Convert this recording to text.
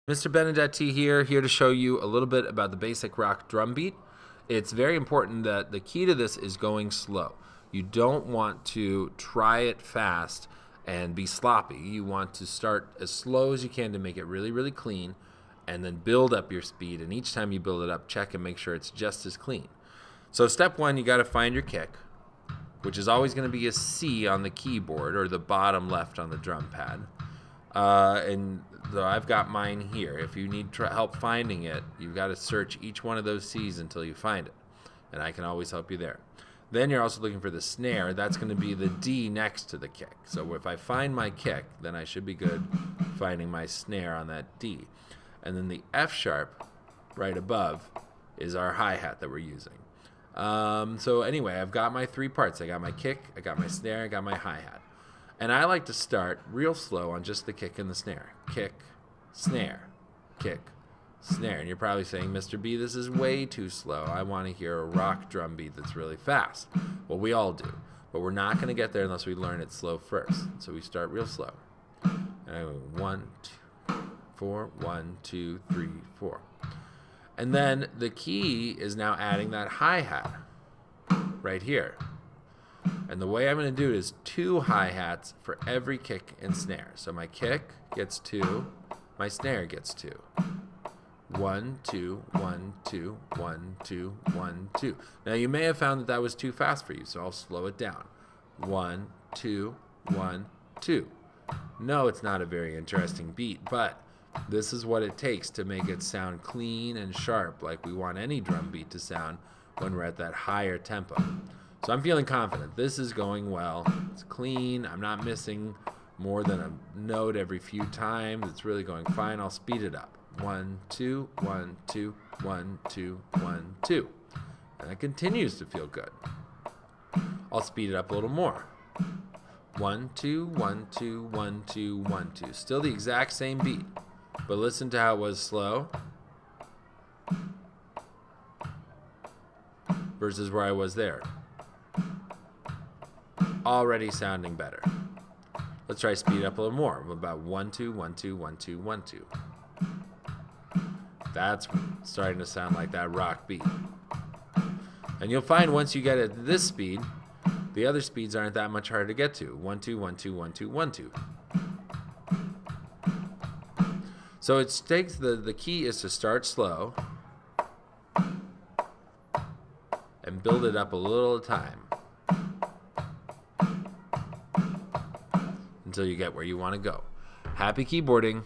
Mr. Benedetti here to show you a little bit about the basic rock drum beat. It's very important that the key to this is going slow. You don't want to try it fast and be sloppy. You want to start as slow as you can to make it really, really clean, and then build up your speed. And each time you build it up, check and make sure it's just as clean. So step one, you got to find your kick, which is always going to be a C on the keyboard or the bottom left on the drum pad. And I've got mine here. If you need help finding it, you've got to search each one of those C's until you find it. And I can always help you there. Then you're also looking for the snare. That's going to be the D next to the kick. So if I find my kick, then I should be good finding my snare on that D. And then the F sharp right above is our hi-hat that we're using. So anyway, I've got my three parts. I got my kick, I got my snare, I got my hi-hat. And I like to start real slow on just the kick and the snare. Kick, snare, kick, snare. And you're probably saying, Mr. B, this is way too slow. I want to hear a rock drum beat that's really fast. Well, we all do. But we're not going to get there unless we learn it slow first. So we start real slow. And I go 1, 2, 4, 1, 2, 3, 4. And then the key is now adding that hi-hat right here. And the way I'm going to do it is 2 hi-hats for every kick and snare. So my kick gets 2, my snare gets 2. 1, 2, 1, 2, 1, 2, 1, 2. Now you may have found that was too fast for you, so I'll slow it down. 1, 2, 1, 2. No, it's not a very interesting beat, but this is what it takes to make it sound clean and sharp like we want any drum beat to sound when we're at that higher tempo. So I'm feeling confident. This is going well. It's clean. I'm not missing more than a note every few times. It's really going fine. I'll speed it up. 1, 2, 1, 2, 1, 2, 1, 2. And it continues to feel good. I'll speed it up a little more. 1, 2, 1, 2, 1, 2, 1, 2. Still the exact same beat. But listen to how it was slow versus where I was there. Already sounding better. Let's try speed up a little more. About 1, 2, 1, 2, 1, 2, 1, 2. That's starting to sound like that rock beat. And you'll find once you get at this speed, the other speeds aren't that much harder to get to. 1, 2, 1, 2, 1, 2, 1, 2. So it takes the key is to start slow and build it up a little at a time until you get where you want to go. Happy keyboarding.